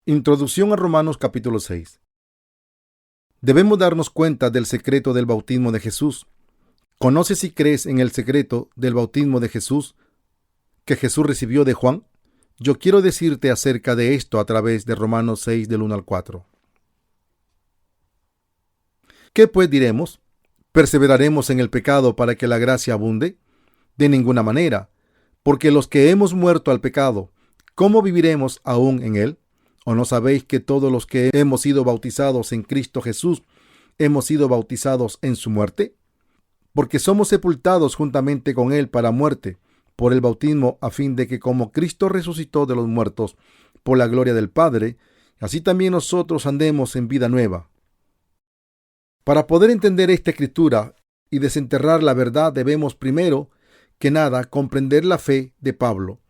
Introducción a Romanos capítulo 6. Debemos darnos cuenta del secreto del bautismo de Jesús. ¿Conoces y crees en el secreto del bautismo de Jesús que Jesús recibió de Juan? Yo quiero decirte acerca de esto a través de Romanos 6 del 1 al 4. ¿Qué pues diremos? ¿Perseveraremos en el pecado para que la gracia abunde? De ninguna manera, porque los que hemos muerto al pecado, ¿cómo viviremos aún en él? ¿O no sabéis que todos los que hemos sido bautizados en Cristo Jesús hemos sido bautizados en su muerte? Porque somos sepultados juntamente con él para muerte, por el bautismo, a fin de que como Cristo resucitó de los muertos por la gloria del Padre, así también nosotros andemos en vida nueva. Para poder entender esta escritura y desenterrar la verdad, debemos primero que nada comprender la fe de Pablo,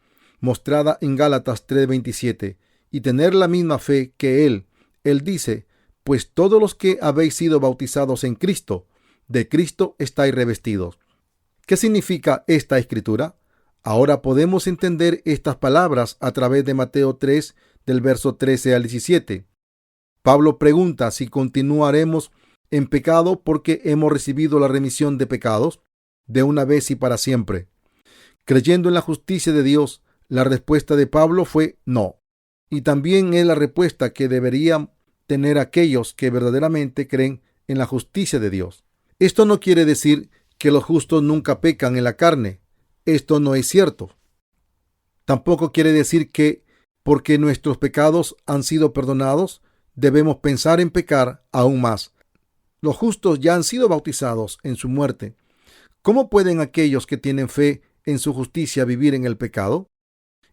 mostrada en Gálatas 3:27, y tener la misma fe que él. Él dice: pues todos los que habéis sido bautizados en Cristo, de Cristo estáis revestidos. ¿Qué significa esta escritura? Ahora podemos entender estas palabras a través de Mateo 3, del verso 13 al 17. Pablo pregunta si continuaremos en pecado porque hemos recibido la remisión de pecados de una vez y para siempre. Creyendo en la justicia de Dios, la respuesta de Pablo fue no. Y también es la respuesta que deberían tener aquellos que verdaderamente creen en la justicia de Dios. Esto no quiere decir que los justos nunca pecan en la carne. Esto no es cierto. Tampoco quiere decir que porque nuestros pecados han sido perdonados, debemos pensar en pecar aún más. Los justos ya han sido bautizados en su muerte. ¿Cómo pueden aquellos que tienen fe en su justicia vivir en el pecado?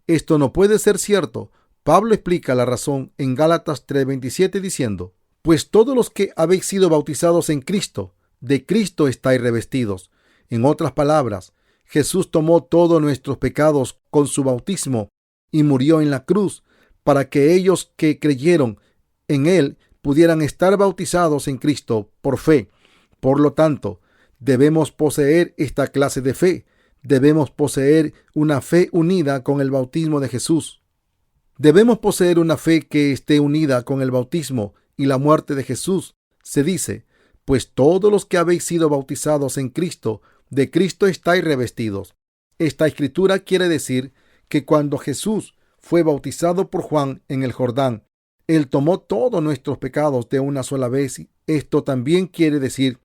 Esto no puede ser cierto. Pablo explica la razón en Gálatas 3:27 diciendo: pues todos los que habéis sido bautizados en Cristo, de Cristo estáis revestidos. En otras palabras, Jesús tomó todos nuestros pecados con su bautismo y murió en la cruz para que ellos que creyeron en él pudieran estar bautizados en Cristo por fe. Por lo tanto, debemos poseer esta clase de fe. Debemos poseer una fe unida con el bautismo de Jesús. Debemos poseer una fe que esté unida con el bautismo y la muerte de Jesús. Se dice: pues todos los que habéis sido bautizados en Cristo, de Cristo estáis revestidos. Esta escritura quiere decir que cuando Jesús fue bautizado por Juan en el Jordán, él tomó todos nuestros pecados de una sola vez. Esto también quiere decir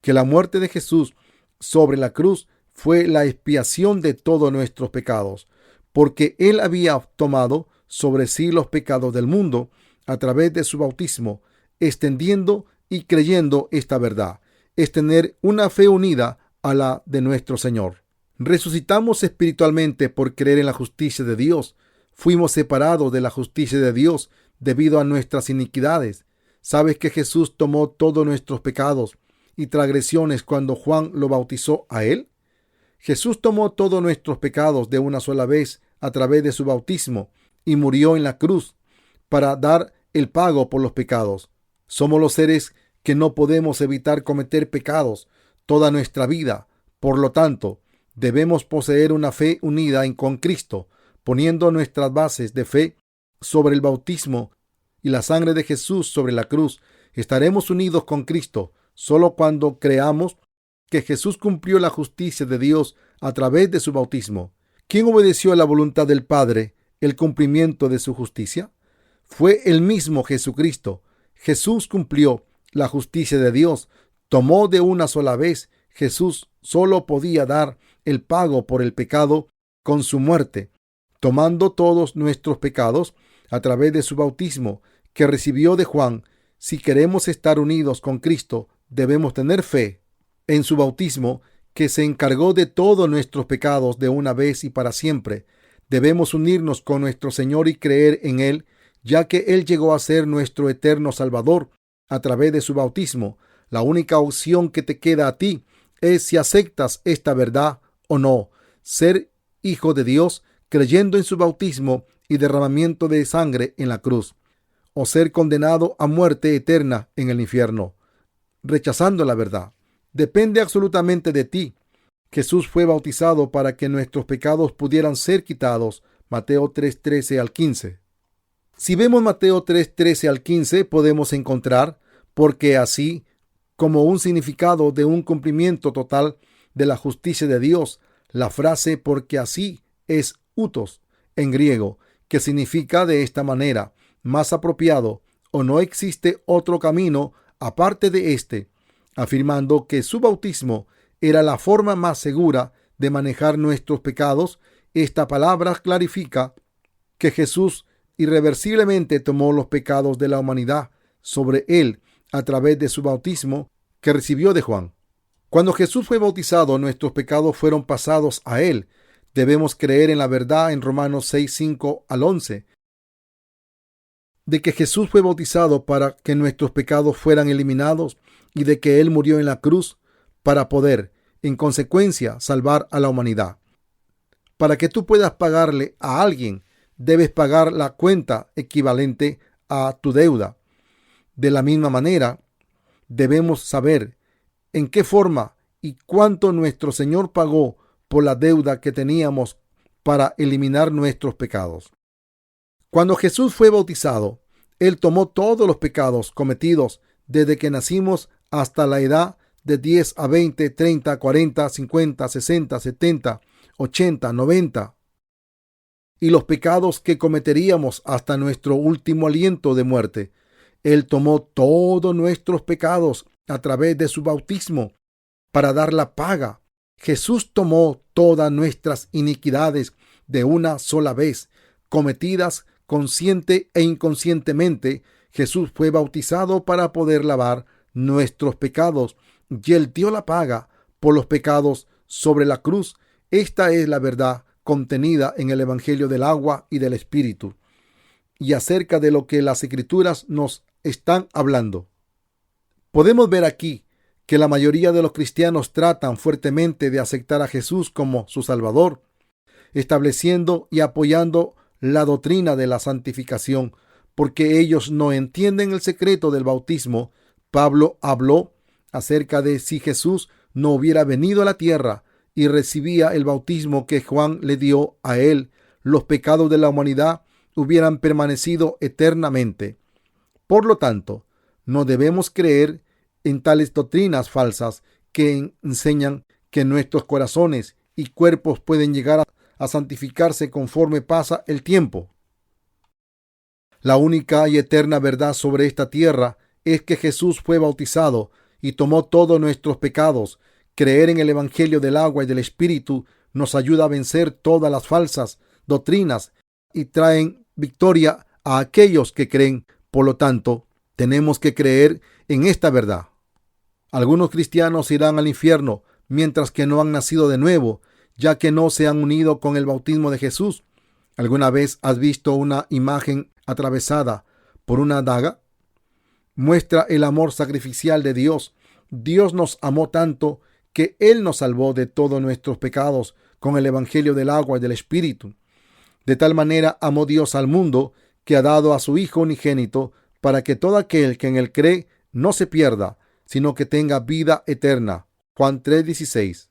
que la muerte de Jesús sobre la cruz fue la expiación de todos nuestros pecados, porque él había tomado sobre sí los pecados del mundo a través de su bautismo. Extendiendo y creyendo esta verdad es tener una fe unida a la de nuestro Señor. Resucitamos espiritualmente por creer en la justicia de Dios. Fuimos separados de la justicia de Dios debido a nuestras iniquidades. ¿Sabes que Jesús tomó todos nuestros pecados y transgresiones cuando Juan lo bautizó a él? Jesús tomó todos nuestros pecados de una sola vez a través de su bautismo y murió en la cruz para dar el pago por los pecados. Somos los seres que no podemos evitar cometer pecados toda nuestra vida. Por lo tanto, debemos poseer una fe unida con Cristo, poniendo nuestras bases de fe sobre el bautismo y la sangre de Jesús sobre la cruz. Estaremos unidos con Cristo solo cuando creamos que Jesús cumplió la justicia de Dios a través de su bautismo. ¿Quién obedeció a la voluntad del Padre, el cumplimiento de su justicia? Fue el mismo Jesucristo. Jesús cumplió la justicia de Dios. Tomó de una sola vez. Jesús solo podía dar el pago por el pecado con su muerte, tomando todos nuestros pecados a través de su bautismo que recibió de Juan. Si queremos estar unidos con Cristo, debemos tener fe en su bautismo, que se encargó de todos nuestros pecados de una vez y para siempre. Debemos unirnos con nuestro Señor y creer en Él, ya que Él llegó a ser nuestro eterno Salvador a través de su bautismo. La única opción que te queda a ti es si aceptas esta verdad o no. Ser hijo de Dios creyendo en su bautismo y derramamiento de sangre en la cruz, o ser condenado a muerte eterna en el infierno, rechazando la verdad. Depende absolutamente de ti. Jesús fue bautizado para que nuestros pecados pudieran ser quitados. Mateo 3:13 al 15. Si vemos Mateo 3, 13 al 15, podemos encontrar, porque así, como un significado de un cumplimiento total de la justicia de Dios, la frase porque así es utos en griego, que significa de esta manera, más apropiado, o no existe otro camino aparte de este, afirmando que su bautismo era la forma más segura de manejar nuestros pecados. Esta palabra clarifica que Jesús irreversiblemente tomó los pecados de la humanidad sobre él a través de su bautismo que recibió de Juan. Cuando Jesús fue bautizado, nuestros pecados fueron pasados a él. Debemos creer en la verdad en Romanos 6, 5 al 11, de que Jesús fue bautizado para que nuestros pecados fueran eliminados y de que él murió en la cruz para poder, en consecuencia, salvar a la humanidad. Para que tú puedas pagarle a alguien, debes pagar la cuenta equivalente a tu deuda. De la misma manera, debemos saber en qué forma y cuánto nuestro Señor pagó por la deuda que teníamos para eliminar nuestros pecados. Cuando Jesús fue bautizado, Él tomó todos los pecados cometidos desde que nacimos hasta la edad de 10 a 20, 30, 40, 50, 60, 70, 80, 90. Y los pecados que cometeríamos hasta nuestro último aliento de muerte. Él tomó todos nuestros pecados a través de su bautismo para dar la paga. Jesús tomó todas nuestras iniquidades de una sola vez, cometidas consciente e inconscientemente. Jesús fue bautizado para poder lavar nuestros pecados y Él dio la paga por los pecados sobre la cruz. Esta es la verdad contenida en el Evangelio del agua y del Espíritu, y acerca de lo que las Escrituras nos están hablando. Podemos ver aquí que la mayoría de los cristianos tratan fuertemente de aceptar a Jesús como su Salvador, estableciendo y apoyando la doctrina de la santificación, porque ellos no entienden el secreto del bautismo. Pablo habló acerca de si Jesús no hubiera venido a la tierra y recibía el bautismo que Juan le dio a él, los pecados de la humanidad hubieran permanecido eternamente. Por lo tanto, no debemos creer en tales doctrinas falsas que enseñan que nuestros corazones y cuerpos pueden llegar a santificarse conforme pasa el tiempo. La única y eterna verdad sobre esta tierra es que Jesús fue bautizado y tomó todos nuestros pecados. Creer en el Evangelio del agua y del Espíritu nos ayuda a vencer todas las falsas doctrinas y traen victoria a aquellos que creen. Por lo tanto, tenemos que creer en esta verdad. Algunos cristianos irán al infierno mientras que no han nacido de nuevo, ya que no se han unido con el bautismo de Jesús. ¿Alguna vez has visto una imagen atravesada por una daga? Muestra el amor sacrificial de Dios. Dios nos amó tanto que Él nos salvó de todos nuestros pecados con el Evangelio del agua y del Espíritu. De tal manera amó Dios al mundo que ha dado a su Hijo unigénito para que todo aquel que en Él cree no se pierda, sino que tenga vida eterna. Juan 3:16.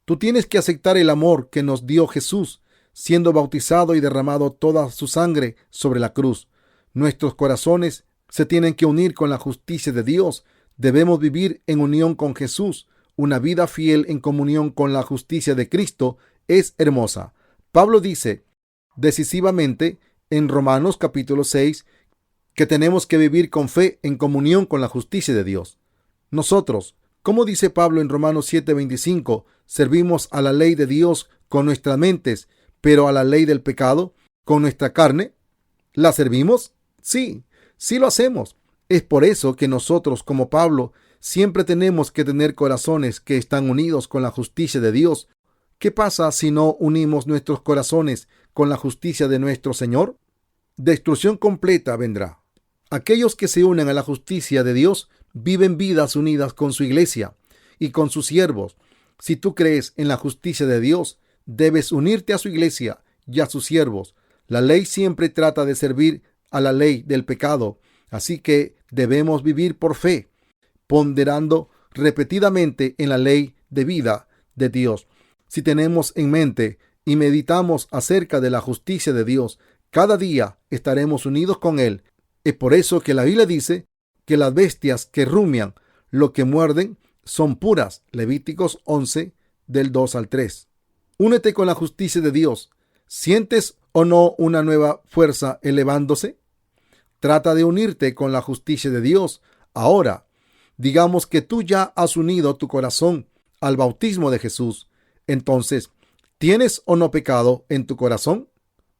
Tú tienes que aceptar el amor que nos dio Jesús, siendo bautizado y derramado toda su sangre sobre la cruz. Nuestros corazones se tienen que unir con la justicia de Dios. Debemos vivir en unión con Jesús. Una vida fiel en comunión con la justicia de Cristo es hermosa. Pablo dice decisivamente en Romanos capítulo 6 que tenemos que vivir con fe en comunión con la justicia de Dios. Nosotros, como dice Pablo en Romanos 7:25, servimos a la ley de Dios con nuestras mentes, pero a la ley del pecado con nuestra carne. ¿La servimos? Sí lo hacemos. Es por eso que nosotros, como Pablo, siempre tenemos que tener corazones que están unidos con la justicia de Dios. ¿Qué pasa si no unimos nuestros corazones con la justicia de nuestro Señor? Destrucción completa vendrá. Aquellos que se unen a la justicia de Dios viven vidas unidas con su iglesia y con sus siervos. Si tú crees en la justicia de Dios, debes unirte a su iglesia y a sus siervos. La ley siempre trata de servir a la ley del pecado, así que debemos vivir por fe, ponderando repetidamente en la ley de vida de Dios. Si tenemos en mente y meditamos acerca de la justicia de Dios, Cada día estaremos unidos con Él. Es por eso que la Biblia dice que las bestias que rumian, lo que muerden, son puras. Levíticos 11, del 2 al 3. Únete con la justicia de Dios. ¿Sientes o no una nueva fuerza elevándose? Trata de unirte con la justicia de Dios. Ahora, digamos que tú ya has unido tu corazón al bautismo de Jesús. Entonces, ¿tienes o no pecado en tu corazón?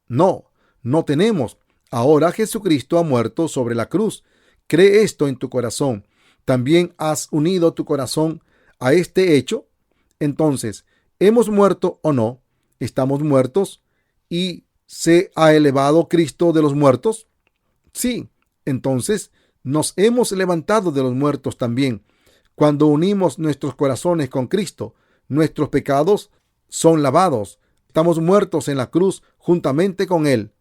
No, no tenemos. Ahora Jesucristo ha muerto sobre la cruz. Cree esto en tu corazón. ¿También has unido tu corazón a este hecho? Entonces, ¿hemos muerto o no? ¿Estamos muertos? ¿Y se ha elevado Cristo de los muertos? Sí, entonces nos hemos levantado de los muertos también. Cuando unimos nuestros corazones con Cristo, nuestros pecados son lavados. Estamos muertos en la cruz juntamente con Él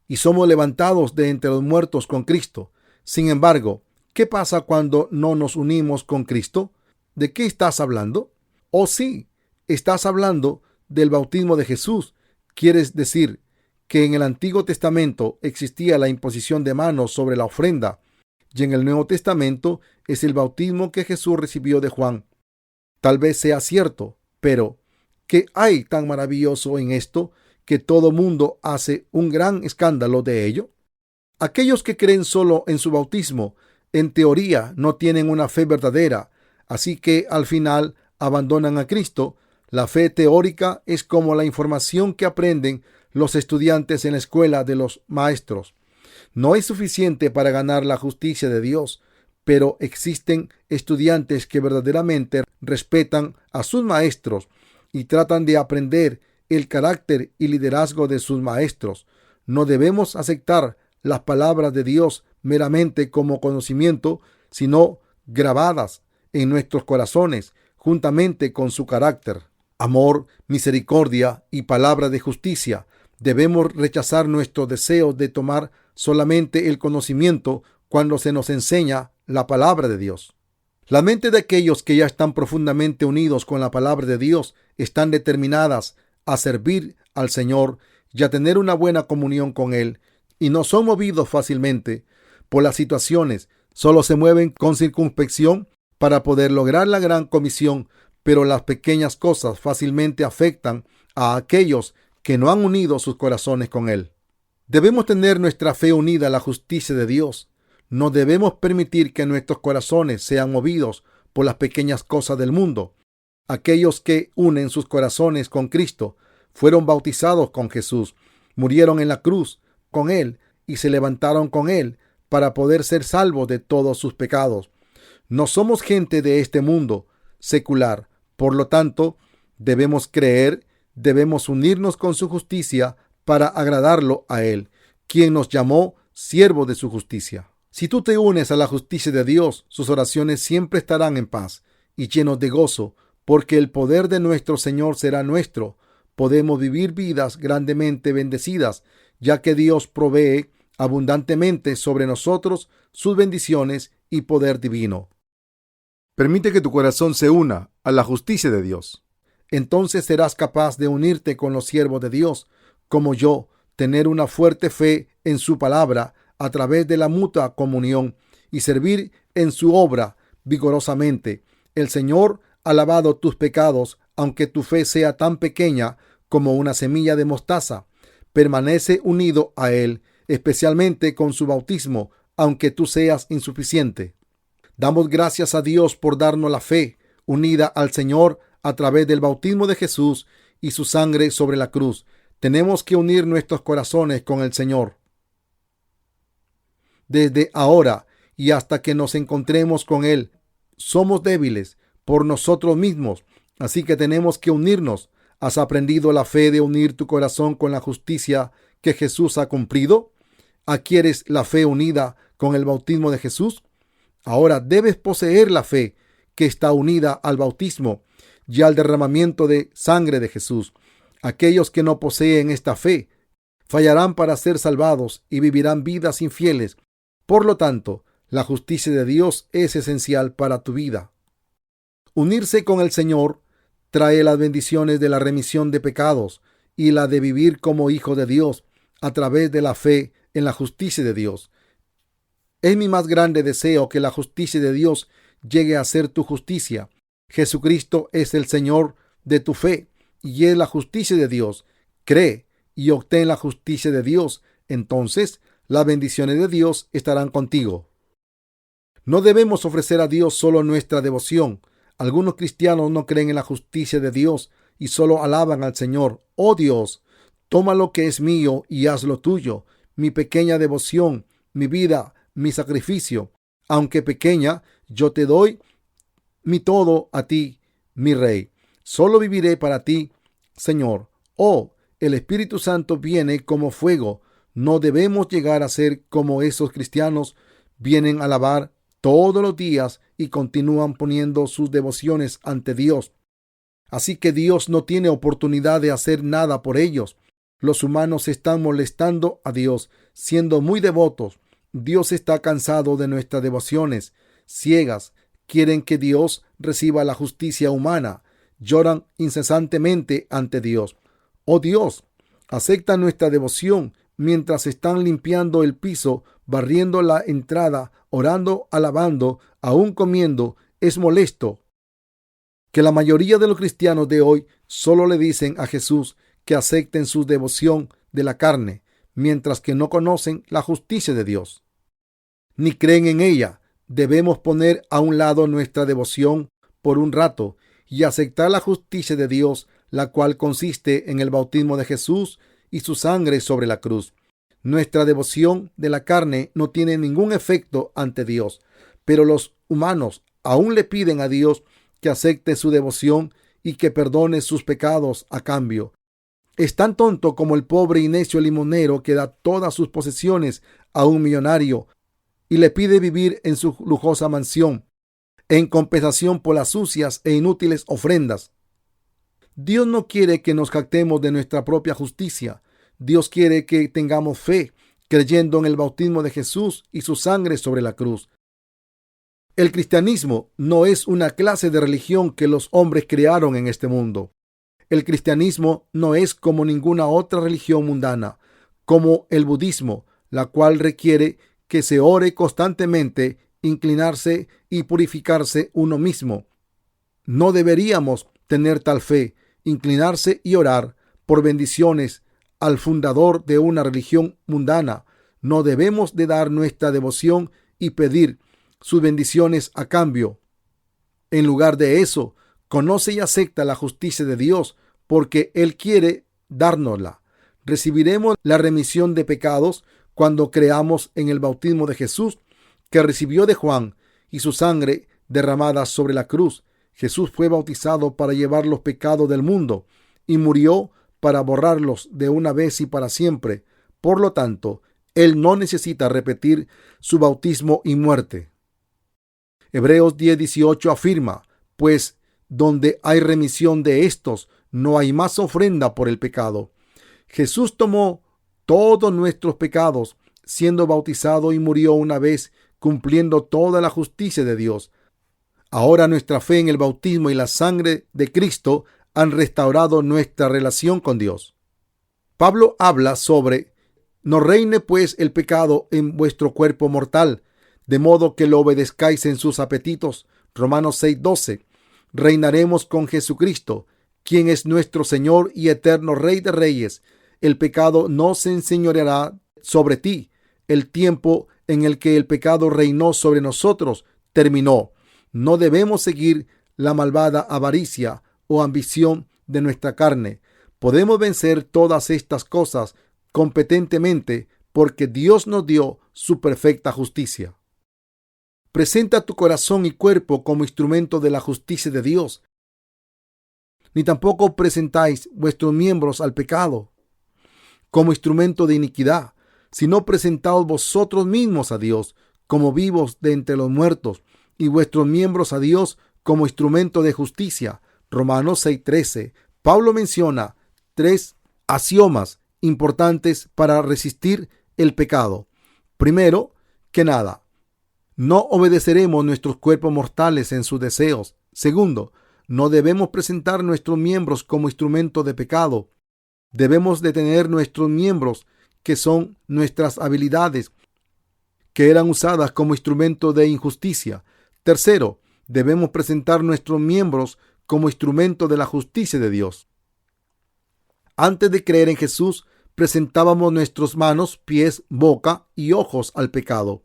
y somos levantados de entre los muertos con Cristo. Sin embargo, ¿qué pasa cuando no nos unimos con Cristo? ¿De qué estás hablando? Oh, sí, estás hablando del bautismo de Jesús. ¿Quieres decir que en el Antiguo Testamento existía la imposición de manos sobre la ofrenda y en el Nuevo Testamento es el bautismo que Jesús recibió de Juan? Tal vez sea cierto, pero ¿qué hay tan maravilloso en esto que todo mundo hace un gran escándalo de ello? Aquellos que creen solo en su bautismo, en teoría, no tienen una fe verdadera, así que al final abandonan a Cristo. La fe teórica es como la información que aprenden los estudiantes en la escuela de los maestros. No es suficiente para ganar la justicia de Dios, pero existen estudiantes que verdaderamente respetan a sus maestros y tratan de aprender el carácter y liderazgo de sus maestros. No debemos aceptar las palabras de Dios meramente como conocimiento, sino grabadas en nuestros corazones juntamente con su carácter, amor, misericordia y palabra de justicia. Debemos rechazar nuestro deseo de tomar solamente el conocimiento cuando se nos enseña la palabra de Dios. La mente de aquellos que ya están profundamente unidos con la palabra de Dios están determinadas a servir al Señor y a tener una buena comunión con Él, y no son movidos fácilmente por las situaciones. Solo se mueven con circunspección para poder lograr la gran comisión, pero las pequeñas cosas fácilmente afectan a aquellos que no han unido sus corazones con Él. Debemos tener nuestra fe unida a la justicia de Dios. No debemos permitir que nuestros corazones sean movidos por las pequeñas cosas del mundo. Aquellos que unen sus corazones con Cristo fueron bautizados con Jesús, murieron en la cruz con Él y se levantaron con Él para poder ser salvos de todos sus pecados. No somos gente de este mundo secular. Por lo tanto, debemos creer, debemos unirnos con su justicia para agradarlo a Él, quien nos llamó siervo de su justicia. Si tú te unes a la justicia de Dios, sus oraciones siempre estarán en paz y llenos de gozo, porque el poder de nuestro Señor será nuestro. Podemos vivir vidas grandemente bendecidas, ya que Dios provee abundantemente sobre nosotros sus bendiciones y poder divino. Permite que tu corazón se una a la justicia de Dios. Entonces serás capaz de unirte con los siervos de Dios, como yo, tener una fuerte fe en su palabra a través de la mutua comunión y servir en su obra vigorosamente. El Señor ha lavado tus pecados, aunque tu fe sea tan pequeña como una semilla de mostaza. Permanece unido a Él, especialmente con su bautismo, aunque tú seas insuficiente. Damos gracias a Dios por darnos la fe unida al Señor a través del bautismo de Jesús y su sangre sobre la cruz. Tenemos que unir nuestros corazones con el Señor. Desde ahora y hasta que nos encontremos con Él, somos débiles por nosotros mismos, así que tenemos que unirnos. ¿Has aprendido la fe de unir tu corazón con la justicia que Jesús ha cumplido? ¿Adquieres la fe unida con el bautismo de Jesús? Ahora debes poseer la fe que está unida al bautismo y al derramamiento de sangre de Jesús. Aquellos que no poseen esta fe fallarán para ser salvados y vivirán vidas infieles. Por lo tanto, la justicia de Dios es esencial para tu vida. Unirse con el Señor trae las bendiciones de la remisión de pecados y la de vivir como hijo de Dios. a través de la fe en la justicia de Dios. Es mi más grande deseo que la justicia de Dios llegue a ser tu justicia. Jesucristo es el Señor de tu fe y es la justicia de Dios. Cree y obtén la justicia de Dios. Entonces, las bendiciones de Dios estarán contigo. No debemos ofrecer a Dios solo nuestra devoción. Algunos cristianos no creen en la justicia de Dios y solo alaban al Señor. Oh Dios, toma lo que es mío y hazlo tuyo. Mi pequeña devoción, mi vida, mi sacrificio, aunque pequeña, yo te doy mi todo a ti, mi Rey. Solo viviré para ti, Señor. Oh, el Espíritu Santo viene como fuego. No debemos llegar a ser como esos cristianos. Vienen a alabar todos los días y continúan poniendo sus devociones ante Dios. Así que Dios no tiene oportunidad de hacer nada por ellos. Los humanos están molestando a Dios, siendo muy devotos. Dios está cansado de nuestras devociones ciegas. Quieren que Dios reciba la justicia humana. Lloran incesantemente ante Dios. Oh Dios, acepta nuestra devoción mientras están limpiando el piso, barriendo la entrada, orando, alabando, aún comiendo. Es molesto que la mayoría de los cristianos de hoy solo le dicen a Jesús que acepten su devoción de la carne, mientras que no conocen la justicia de Dios, ni creen en ella. Debemos poner a un lado nuestra devoción por un rato y aceptar la justicia de Dios, la cual consiste en el bautismo de Jesús y su sangre sobre la cruz. Nuestra devoción de la carne no tiene ningún efecto ante Dios, pero los humanos aún le piden a Dios que acepte su devoción y que perdone sus pecados a cambio. Es tan tonto como el pobre y necio limonero que da todas sus posesiones a un millonario y le pide vivir en su lujosa mansión en compensación por las sucias e inútiles ofrendas. Dios no quiere que nos jactemos de nuestra propia justicia. Dios quiere que tengamos fe, creyendo en el bautismo de Jesús y su sangre sobre la cruz. El cristianismo no es una clase de religión que los hombres crearon en este mundo. El cristianismo no es como ninguna otra religión mundana, como el budismo, la cual requiere que se ore constantemente, inclinarse y purificarse uno mismo. No deberíamos tener tal fe, inclinarse y orar por bendiciones al fundador de una religión mundana. No debemos de dar nuestra devoción y pedir sus bendiciones a cambio. En lugar de eso, conoce y acepta la justicia de Dios, porque Él quiere dárnosla. Recibiremos la remisión de pecados cuando creamos en el bautismo de Jesús que recibió de Juan y su sangre derramada sobre la cruz. Jesús fue bautizado para llevar los pecados del mundo y murió para borrarlos de una vez y para siempre. Por lo tanto, Él no necesita repetir su bautismo y muerte. Hebreos 10:18 afirma: pues donde hay remisión de estos, no hay más ofrenda por el pecado. Jesús tomó todos nuestros pecados, siendo bautizado, y murió una vez, cumpliendo toda la justicia de Dios. Ahora nuestra fe en el bautismo y la sangre de Cristo han restaurado nuestra relación con Dios. Pablo habla sobre: no reine pues el pecado en vuestro cuerpo mortal, de modo que lo obedezcáis en sus apetitos. Romanos 6:12. Reinaremos con Jesucristo, quien es nuestro Señor y eterno Rey de Reyes. El pecado no se enseñoreará sobre ti. El tiempo en el que el pecado reinó sobre nosotros terminó. No debemos seguir la malvada avaricia o ambición de nuestra carne. Podemos vencer todas estas cosas competentemente porque Dios nos dio su perfecta justicia. Presenta tu corazón y cuerpo como instrumento de la justicia de Dios. Ni tampoco presentáis vuestros miembros al pecado como instrumento de iniquidad, sino presentaos vosotros mismos a Dios como vivos de entre los muertos, y vuestros miembros a Dios como instrumento de justicia. Romanos 6:13. Pablo menciona 3 axiomas importantes para resistir el pecado. Primero que nada, no obedeceremos nuestros cuerpos mortales en sus deseos. Segundo, no debemos presentar nuestros miembros como instrumento de pecado. Debemos de tener nuestros miembros que son nuestras habilidades, que eran usadas como instrumento de injusticia. Tercero, debemos presentar nuestros miembros como instrumento de la justicia de Dios. Antes de creer en Jesús, presentábamos nuestras manos, pies, boca y ojos al pecado.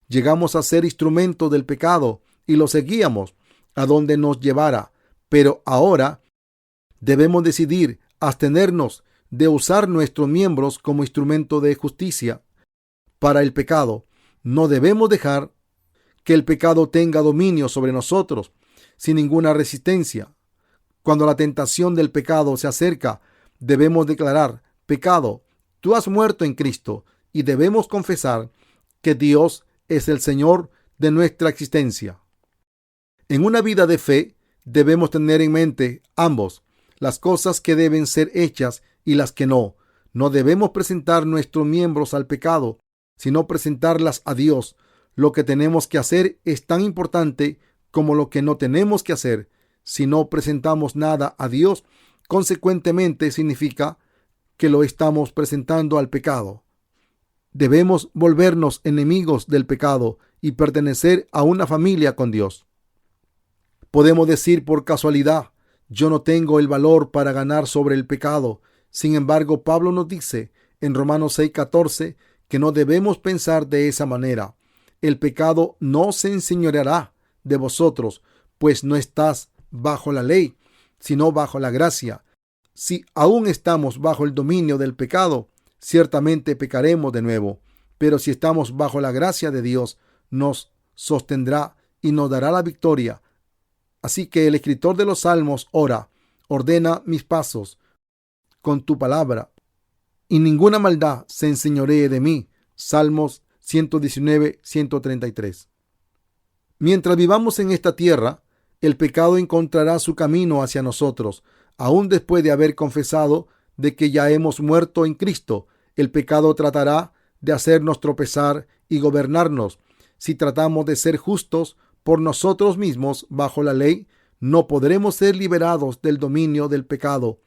Llegamos a ser instrumentos del pecado y lo seguíamos a donde nos llevara. Pero ahora debemos decidir abstenernos de usar nuestros miembros como instrumento de justicia para el pecado. No debemos dejar que el pecado tenga dominio sobre nosotros sin ninguna resistencia. Cuando la tentación del pecado se acerca, debemos declarar: pecado, tú has muerto en Cristo, y debemos confesar que Dios es el Señor de nuestra existencia. En una vida de fe, debemos tener en mente ambos, las cosas que deben ser hechas y las que no. No debemos presentar nuestros miembros al pecado, sino presentarlas a Dios. Lo que tenemos que hacer es tan importante como lo que no tenemos que hacer. Si no presentamos nada a Dios, consecuentemente significa que lo estamos presentando al pecado. Debemos volvernos enemigos del pecado y pertenecer a una familia con Dios. Podemos decir por casualidad: yo no tengo el valor para ganar sobre el pecado. Sin embargo, Pablo nos dice en Romanos 6:14 que no debemos pensar de esa manera. El pecado no se enseñoreará de vosotros, pues no estás bajo la ley, sino bajo la gracia. Si aún estamos bajo el dominio del pecado, ciertamente pecaremos de nuevo. Pero si estamos bajo la gracia de Dios, nos sostendrá y nos dará la victoria. Así que el escritor de los Salmos ora: ordena mis pasos con tu palabra, y ninguna maldad se enseñoree de mí. Salmos 119, 133. Mientras vivamos en esta tierra, el pecado encontrará su camino hacia nosotros. Aún después de haber confesado de que ya hemos muerto en Cristo, el pecado tratará de hacernos tropezar y gobernarnos. Si tratamos de ser justos por nosotros mismos bajo la ley, no podremos ser liberados del dominio del pecado.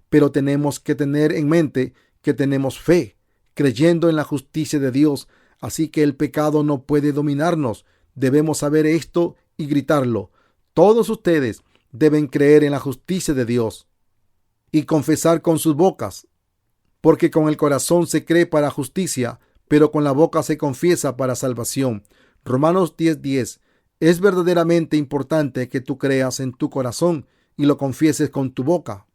Pero tenemos que tener en mente que tenemos fe, creyendo en la justicia de Dios, así que el pecado no puede dominarnos. Debemos saber esto y gritarlo. Todos ustedes deben creer en la justicia de Dios y confesar con sus bocas, porque con el corazón se cree para justicia, pero con la boca se confiesa para salvación. Romanos 10:10. Es verdaderamente importante que tú creas en tu corazón y lo confieses con tu boca.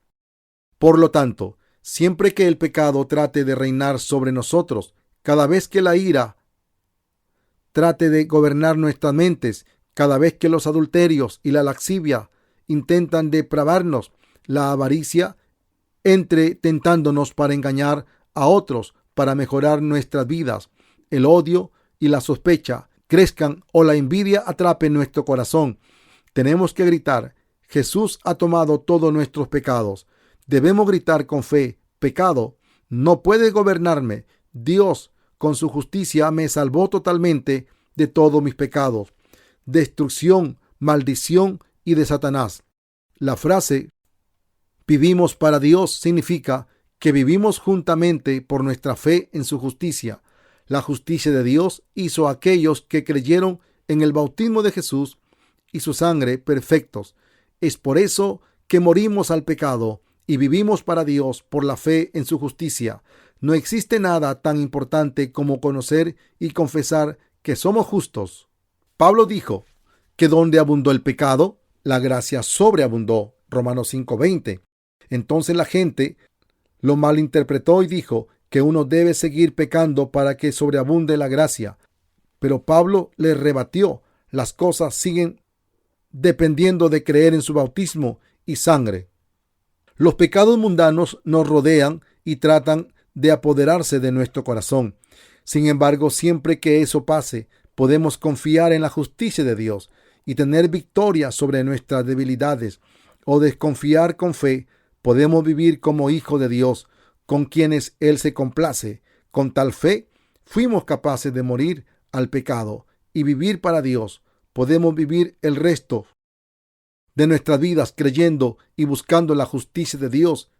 Por lo tanto, siempre que el pecado trate de reinar sobre nosotros, cada vez que la ira trate de gobernar nuestras mentes, cada vez que los adulterios y la lascivia intentan depravarnos, la avaricia entre tentándonos para engañar a otros para mejorar nuestras vidas, el odio y la sospecha crezcan o la envidia atrape nuestro corazón, tenemos que gritar: Jesús ha tomado todos nuestros pecados. Debemos gritar con fe: pecado, no puedes gobernarme. Dios, con su justicia, me salvó totalmente de todos mis pecados, destrucción, maldición y de Satanás. La frase vivimos para Dios significa que vivimos juntamente por nuestra fe en su justicia. La justicia de Dios hizo a aquellos que creyeron en el bautismo de Jesús y su sangre perfectos. Es por eso que morimos al pecado y vivimos para Dios por la fe en su justicia. No existe nada tan importante como conocer y confesar que somos justos. Pablo dijo que donde abundó el pecado, la gracia sobreabundó. Romanos 5:20. Entonces la gente lo malinterpretó y dijo que uno debe seguir pecando para que sobreabunde la gracia. Pero Pablo le rebatió: las cosas siguen dependiendo de creer en su bautismo y sangre. Los pecados mundanos nos rodean y tratan de apoderarse de nuestro corazón. Sin embargo, siempre que eso pase, podemos confiar en la justicia de Dios y tener victoria sobre nuestras debilidades, o desconfiar con fe. Podemos vivir como hijos de Dios, con quienes Él se complace. Con tal fe, fuimos capaces de morir al pecado y vivir para Dios. Podemos vivir el resto de nuestras vidas creyendo y buscando la justicia de Dios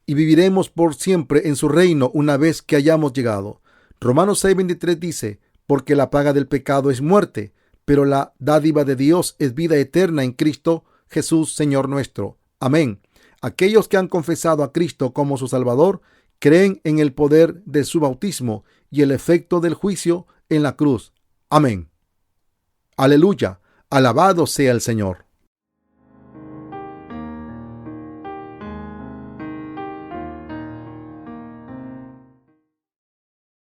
y viviremos por siempre en su reino una vez que hayamos llegado. Romanos 6:23 dice, porque la paga del pecado es muerte, pero la dádiva de Dios es vida eterna en Cristo Jesús, Señor nuestro. Amén. Aquellos que han confesado a Cristo como su Salvador creen en el poder de su bautismo y el efecto del juicio en la cruz. Amén. Aleluya. Alabado sea el Señor.